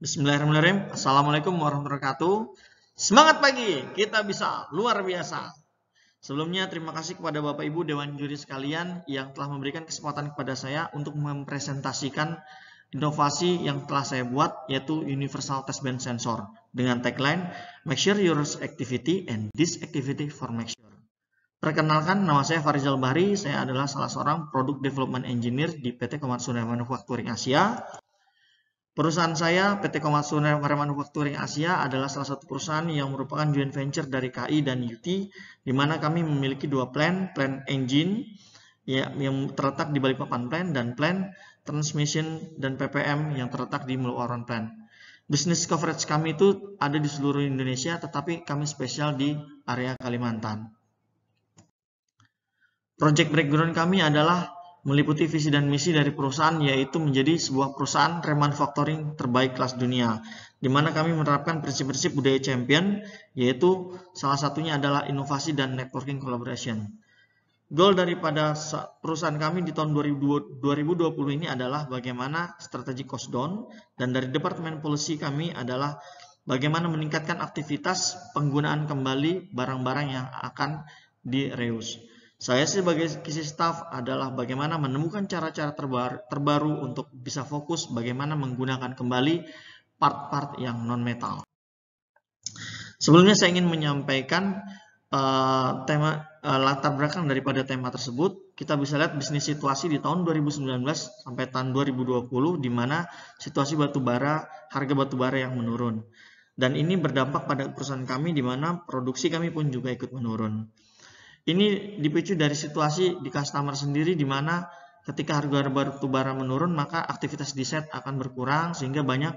Bismillahirrahmanirrahim. Assalamualaikum warahmatullahi wabarakatuh. Semangat pagi, kita bisa luar biasa. Sebelumnya terima kasih kepada Bapak Ibu Dewan Juri sekalian yang telah memberikan kesempatan kepada saya untuk mempresentasikan inovasi yang telah saya buat, yaitu Universal Test Band Sensor dengan tagline Make sure your activity and this activity for make sure. Perkenalkan, nama saya Farizal Bahri. Saya adalah salah seorang Product Development Engineer di PT Komatsuneira Manufacturing Asia. Perusahaan saya, PT Komatsuneira Manufacturing Asia, adalah salah satu perusahaan yang merupakan joint venture dari KI dan UT, di mana kami memiliki dua plan engine yang terletak di Balikpapan Plant dan plan transmission dan PPM yang terletak di Meluaran Plant. Business coverage kami itu ada di seluruh Indonesia, tetapi kami spesial di area Kalimantan. Project background kami adalah meliputi visi dan misi dari perusahaan, yaitu menjadi sebuah perusahaan remanufacturing terbaik kelas dunia, di mana kami menerapkan prinsip-prinsip budaya champion, yaitu salah satunya adalah inovasi dan networking collaboration. Goal daripada perusahaan kami di tahun 2020 ini adalah bagaimana strategi cost down, dan dari Departemen Policy kami adalah bagaimana meningkatkan aktivitas penggunaan kembali barang-barang yang akan di-reuse. Saya sebagai kisi staff adalah bagaimana menemukan cara-cara terbaru untuk bisa fokus bagaimana menggunakan kembali part-part yang non-metal. Sebelumnya saya ingin menyampaikan latar belakang daripada tema tersebut. Kita bisa lihat bisnis situasi di tahun 2019 sampai tahun 2020, di mana situasi harga batubara yang menurun. Dan ini berdampak pada perusahaan kami, di mana produksi kami pun juga ikut menurun. Ini dipicu dari situasi di customer sendiri, di mana ketika harga batubara menurun, maka aktivitas di set akan berkurang, sehingga banyak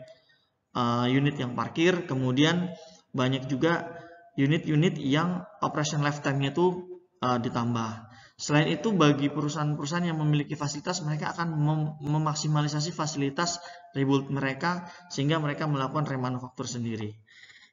unit yang parkir, kemudian banyak juga unit-unit yang operation lifetime-nya itu ditambah. Selain itu, bagi perusahaan-perusahaan yang memiliki fasilitas, mereka akan memaksimalisasi fasilitas rebuild mereka, sehingga mereka melakukan remanufaktur sendiri.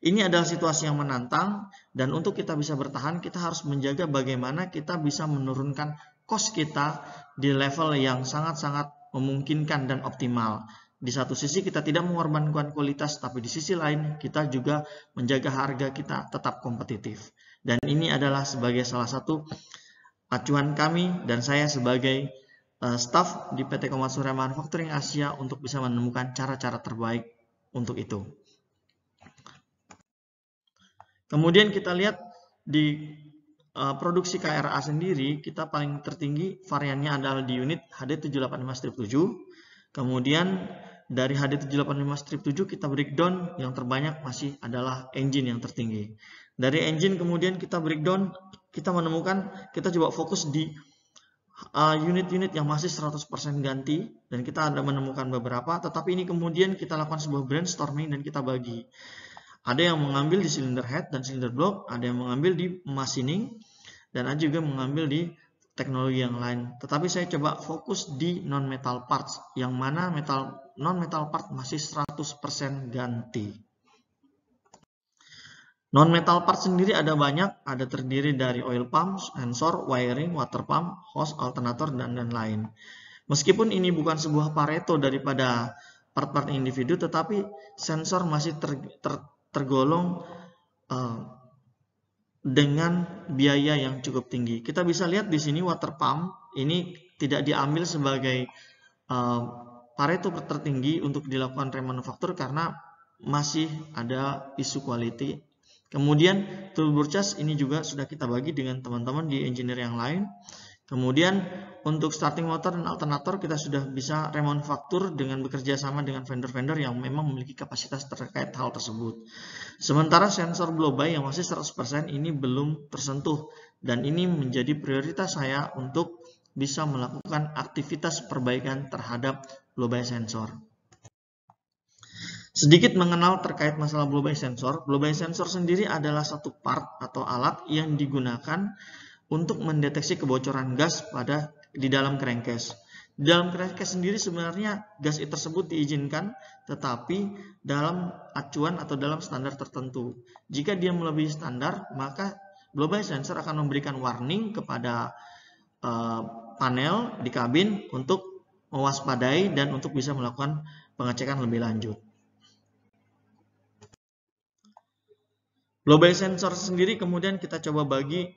Ini adalah situasi yang menantang, dan untuk kita bisa bertahan, kita harus menjaga bagaimana kita bisa menurunkan cost kita di level yang sangat-sangat memungkinkan dan optimal. Di satu sisi kita tidak mengorbankan kualitas, tapi di sisi lain kita juga menjaga harga kita tetap kompetitif. Dan ini adalah sebagai salah satu acuan kami dan saya sebagai staff di PT Komatsuneira Manufacturing Asia untuk bisa menemukan cara-cara terbaik untuk itu. Kemudian kita lihat di produksi KRA sendiri, kita paling tertinggi variannya adalah di unit HD785-7. Kemudian dari HD785-7 kita breakdown, yang terbanyak masih adalah engine yang tertinggi. Dari engine kemudian kita breakdown, kita menemukan, kita coba fokus di unit-unit yang masih 100% ganti, dan kita ada menemukan beberapa, tetapi ini kemudian kita lakukan sebuah brainstorming dan kita bagi. Ada yang mengambil di cylinder head dan cylinder block, ada yang mengambil di machining, dan ada juga mengambil di teknologi yang lain. Tetapi saya coba fokus di non-metal parts, yang mana non-metal part masih 100% ganti. Non-metal part sendiri ada banyak, ada terdiri dari oil pump, sensor, wiring, water pump, hose, alternator, dan lain. Meskipun ini bukan sebuah Pareto daripada part-part individu, tetapi sensor masih tergolong dengan biaya yang cukup tinggi. Kita bisa lihat di sini water pump ini tidak diambil sebagai Pareto tertinggi untuk dilakukan remanufaktur karena masih ada isu quality. Kemudian turbo charge ini juga sudah kita bagi dengan teman-teman di engineer yang lain. Kemudian untuk starting motor dan alternator kita sudah bisa remanufaktur dengan bekerja sama dengan vendor-vendor yang memang memiliki kapasitas terkait hal tersebut. Sementara sensor blow by yang masih 100% ini belum tersentuh, dan ini menjadi prioritas saya untuk bisa melakukan aktivitas perbaikan terhadap blow by sensor. Sedikit mengenal terkait masalah blow by sensor. Blow by sensor sendiri adalah satu part atau alat yang digunakan untuk mendeteksi kebocoran gas di dalam crankcase. Di dalam crankcase sendiri sebenarnya gas tersebut diizinkan, tetapi dalam acuan atau dalam standar tertentu. Jika dia melebihi standar, maka blow by sensor akan memberikan warning kepada panel di kabin untuk mewaspadai dan untuk bisa melakukan pengecekan lebih lanjut. Low bay sensor sendiri kemudian kita coba bagi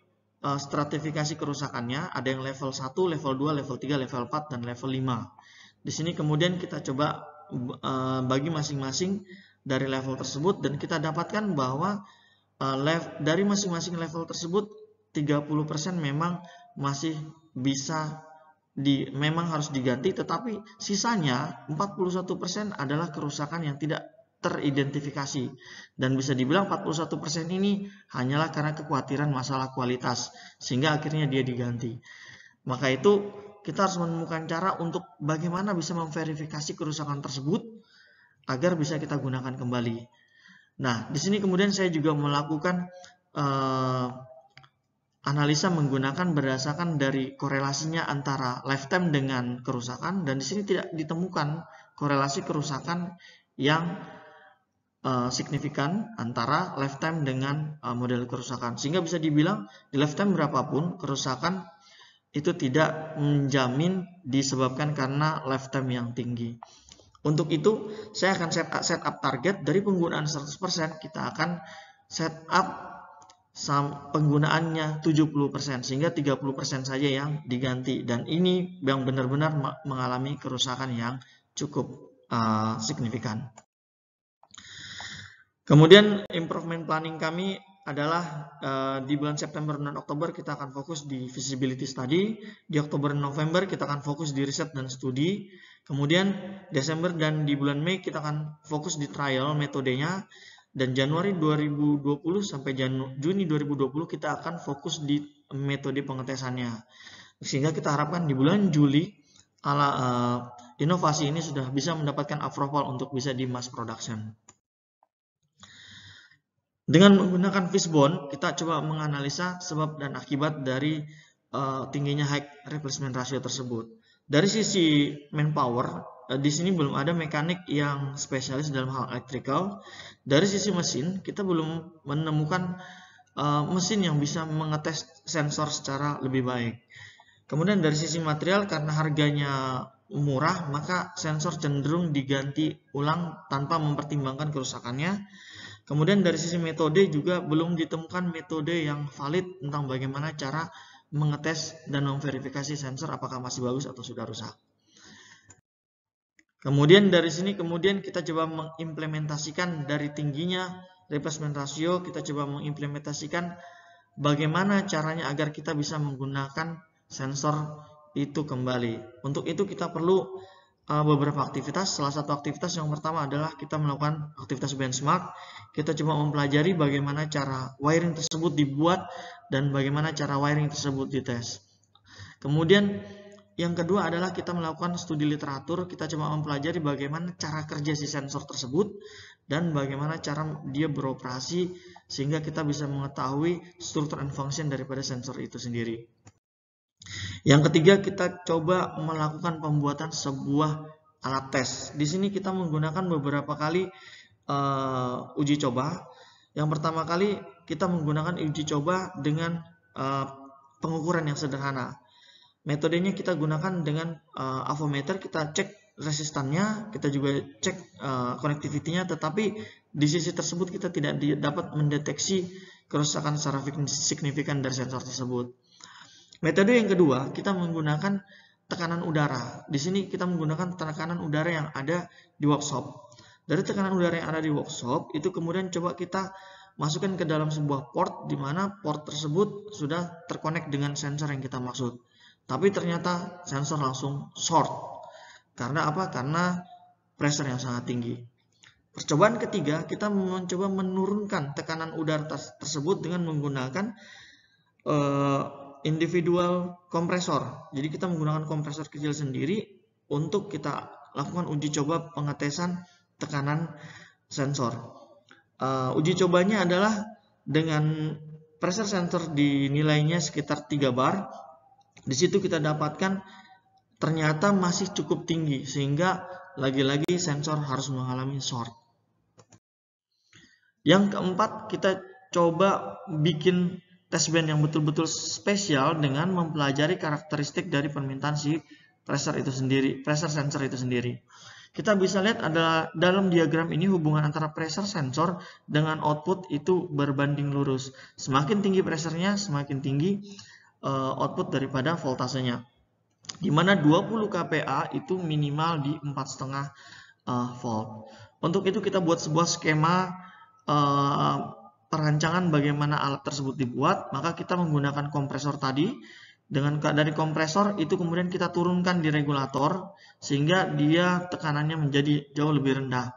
stratifikasi kerusakannya. Ada yang level 1, level 2, level 3, level 4, dan level 5. Di sini kemudian kita coba bagi masing-masing dari level tersebut, dan kita dapatkan bahwa dari masing-masing level tersebut 30% memang masih bisa memang harus diganti, tetapi sisanya 41% adalah kerusakan yang tidak teridentifikasi, dan bisa dibilang 41% ini hanyalah karena kekhawatiran masalah kualitas sehingga akhirnya dia diganti. Maka itu kita harus menemukan cara untuk bagaimana bisa memverifikasi kerusakan tersebut agar bisa kita gunakan kembali. Nah, di sini kemudian saya juga melakukan analisa menggunakan berdasarkan dari korelasinya antara lifetime dengan kerusakan, dan di sini tidak ditemukan korelasi kerusakan yang signifikan antara lifetime dengan model kerusakan, sehingga bisa dibilang di lifetime berapapun kerusakan itu tidak menjamin disebabkan karena lifetime yang tinggi. Untuk itu saya akan set up target dari penggunaan 100%, kita akan set up penggunaannya 70%, sehingga 30% saja yang diganti, dan ini yang benar-benar mengalami kerusakan yang cukup signifikan. Kemudian improvement planning kami adalah di bulan September dan Oktober kita akan fokus di feasibility study, di Oktober dan November kita akan fokus di riset dan studi, kemudian Desember dan di bulan Mei kita akan fokus di trial metodenya, dan Januari 2020 sampai Juni 2020 kita akan fokus di metode pengetesannya, sehingga kita harapkan di bulan Juli inovasi ini sudah bisa mendapatkan approval untuk bisa di mass production. Dengan menggunakan fishbone, kita coba menganalisa sebab dan akibat dari tingginya high replacement ratio tersebut. Dari sisi manpower, di sini belum ada mekanik yang spesialis dalam hal electrical. Dari sisi mesin, kita belum menemukan mesin yang bisa mengetes sensor secara lebih baik. Kemudian dari sisi material, karena harganya murah, maka sensor cenderung diganti ulang tanpa mempertimbangkan kerusakannya. Kemudian dari sisi metode juga belum ditemukan metode yang valid tentang bagaimana cara mengetes dan memverifikasi sensor apakah masih bagus atau sudah rusak. Kemudian dari sini kita coba mengimplementasikan dari tingginya replacement ratio, kita coba mengimplementasikan bagaimana caranya agar kita bisa menggunakan sensor itu kembali. Untuk itu kita perlu beberapa aktivitas. Salah satu aktivitas yang pertama adalah kita melakukan aktivitas benchmark. Kita coba mempelajari bagaimana cara wiring tersebut dibuat dan bagaimana cara wiring tersebut dites. Kemudian yang kedua adalah kita melakukan studi literatur. Kita coba mempelajari bagaimana cara kerja si sensor tersebut dan bagaimana cara dia beroperasi sehingga kita bisa mengetahui struktur and function daripada sensor itu sendiri. Yang ketiga, kita coba melakukan pembuatan sebuah alat tes. Di sini kita menggunakan beberapa kali uji coba. Yang pertama kali kita menggunakan uji coba dengan pengukuran yang sederhana. Metodenya kita gunakan dengan avometer, kita cek resistannya, kita juga cek connectivity-nya, tetapi di sisi tersebut kita tidak dapat mendeteksi kerusakan secara signifikan dari sensor tersebut. Metode yang kedua, kita menggunakan tekanan udara. Di sini kita menggunakan tekanan udara yang ada di workshop. Dari tekanan udara yang ada di workshop, itu kemudian coba kita masukkan ke dalam sebuah port, di mana port tersebut sudah terkonek dengan sensor yang kita maksud. Tapi ternyata sensor langsung short. Karena apa? Karena pressure yang sangat tinggi. Percobaan ketiga, kita mencoba menurunkan tekanan udara tersebut dengan menggunakan individual kompresor. Jadi kita menggunakan kompresor kecil sendiri untuk kita lakukan uji coba pengetesan tekanan sensor. Uji cobanya adalah dengan pressure sensor di nilainya sekitar 3 bar. Di situ kita dapatkan ternyata masih cukup tinggi sehingga lagi-lagi sensor harus mengalami short. Yang keempat, kita coba bikin test band yang betul-betul spesial dengan mempelajari karakteristik dari permintaan si pressure sensor itu sendiri. Kita bisa lihat ada dalam diagram ini hubungan antara pressure sensor dengan output itu berbanding lurus. Semakin tinggi pressure-nya, semakin tinggi output daripada voltasenya. Di mana 20 kPa itu minimal di 4,5 volt. Untuk itu kita buat sebuah skema perancangan bagaimana alat tersebut dibuat. Maka kita menggunakan kompresor tadi. Dari kompresor itu kemudian kita turunkan di regulator sehingga dia tekanannya menjadi jauh lebih rendah.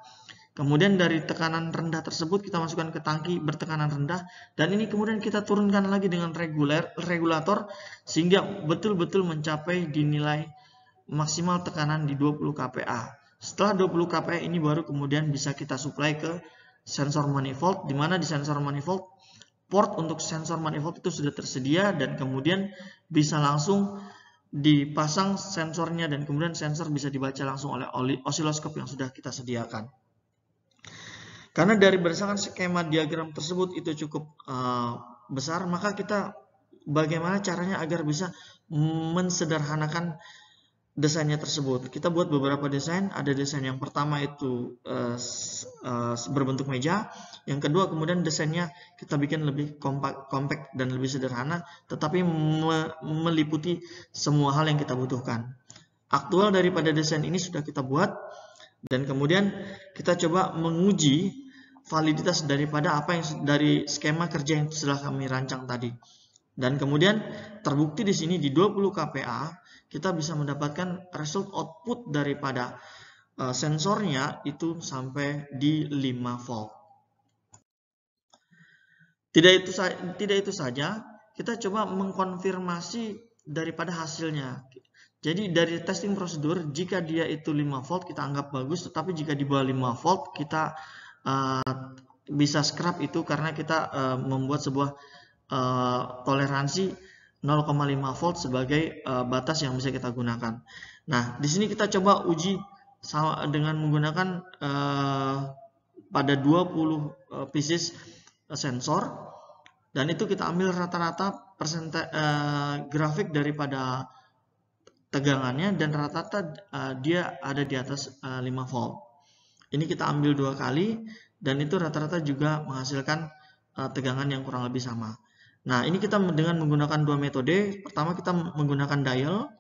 Kemudian dari tekanan rendah tersebut kita masukkan ke tangki bertekanan rendah, dan ini kemudian kita turunkan lagi dengan regulator sehingga betul-betul mencapai di nilai maksimal tekanan di 20 kPa. Setelah 20 kPa ini baru kemudian bisa kita supply ke sensor manifold, di mana di sensor manifold port untuk sensor manifold itu sudah tersedia dan kemudian bisa langsung dipasang sensornya dan kemudian sensor bisa dibaca langsung oleh osiloskop yang sudah kita sediakan. Karena dari berdasarkan skema diagram tersebut itu cukup besar, maka kita bagaimana caranya agar bisa mensederhanakan desainnya tersebut. Kita buat beberapa desain. Ada desain yang pertama itu berbentuk meja. Yang kedua kemudian desainnya kita bikin lebih compact dan lebih sederhana, tetapi meliputi semua hal yang kita butuhkan. Aktual daripada desain ini sudah kita buat, dan kemudian kita coba menguji validitas daripada apa yang dari skema kerja yang sudah kami rancang tadi. Dan kemudian terbukti di sini di 20 kPa kita bisa mendapatkan result output daripada sensornya itu sampai di 5 volt. Tidak itu saja, kita coba mengkonfirmasi daripada hasilnya. Jadi dari testing prosedur, jika dia itu 5 volt kita anggap bagus, tetapi jika di bawah 5 volt kita bisa scrap itu karena kita membuat sebuah toleransi 0,5 volt sebagai batas yang bisa kita gunakan. Nah, di sini kita coba uji dengan menggunakan pada 20 pieces sensor, dan itu kita ambil rata-rata grafik daripada tegangannya, dan rata-rata dia ada di atas 5 volt. Ini kita ambil 2 kali dan itu rata-rata juga menghasilkan tegangan yang kurang lebih sama. Nah, ini kita dengan menggunakan 2 metode. Pertama kita menggunakan dial,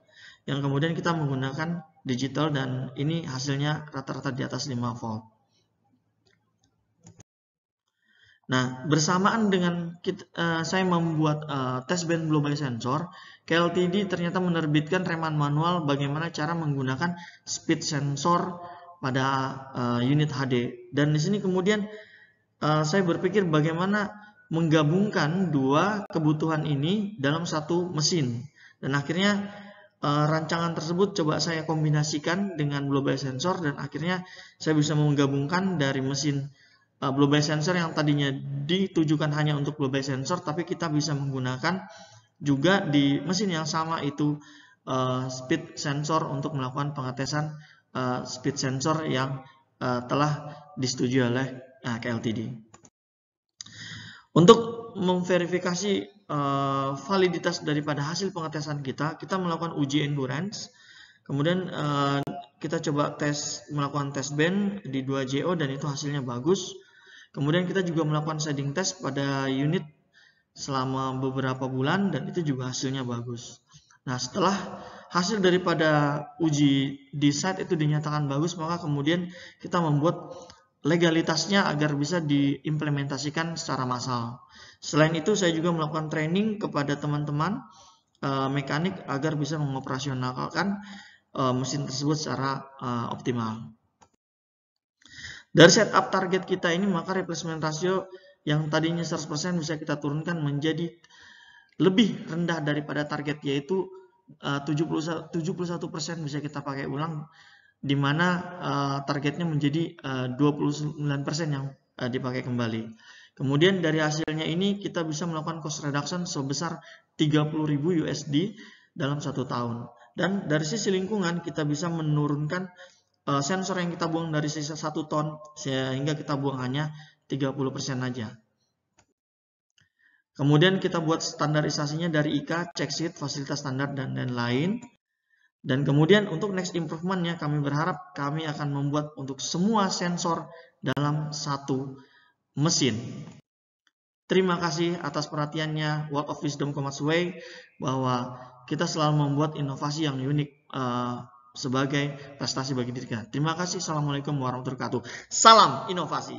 yang kemudian kita menggunakan digital, dan ini hasilnya rata-rata di atas 5 volt. Nah, bersamaan dengan saya membuat test band blow by sensor, KLTD ternyata menerbitkan reman manual bagaimana cara menggunakan speed sensor pada unit HD. Dan di sini kemudian saya berpikir bagaimana menggabungkan dua kebutuhan ini dalam satu mesin, dan akhirnya rancangan tersebut coba saya kombinasikan dengan blow by sensor, dan akhirnya saya bisa menggabungkan dari mesin blow by sensor yang tadinya ditujukan hanya untuk blow by sensor, tapi kita bisa menggunakan juga di mesin yang sama itu speed sensor untuk melakukan pengetesan speed sensor yang telah disetujui oleh KLTD. Untuk memverifikasi validitas daripada hasil pengetesan kita melakukan uji endurance. Kemudian kita coba melakukan tes band di 2JO, dan itu hasilnya bagus. Kemudian kita juga melakukan shading test pada unit selama beberapa bulan, dan itu juga hasilnya bagus. Nah, setelah hasil daripada uji di site itu dinyatakan bagus, maka kemudian kita membuat legalitasnya agar bisa diimplementasikan secara massal. Selain itu, saya juga melakukan training kepada teman-teman mekanik agar bisa mengoperasionalkan mesin tersebut secara optimal. Dari setup target kita ini, maka replacement ratio yang tadinya 100% bisa kita turunkan menjadi lebih rendah daripada target, yaitu 71% bisa kita pakai ulang, di mana targetnya menjadi 29% yang dipakai kembali. Kemudian dari hasilnya ini kita bisa melakukan cost reduction sebesar 30.000 USD dalam 1 tahun. Dan dari sisi lingkungan kita bisa menurunkan sensor yang kita buang dari sisa 1 ton sehingga kita buang hanya 30% saja. Kemudian kita buat standarisasinya dari IKA, check sheet, fasilitas standar, dan lain-lain. Dan kemudian untuk next improvement-nya kami berharap kami akan membuat untuk semua sensor dalam satu mesin. Terima kasih atas perhatiannya Word of Wisdom Commerce Way, bahwa kita selalu membuat inovasi yang unik sebagai prestasi bagi diri kita. Terima kasih. Assalamualaikum warahmatullahi wabarakatuh. Salam inovasi.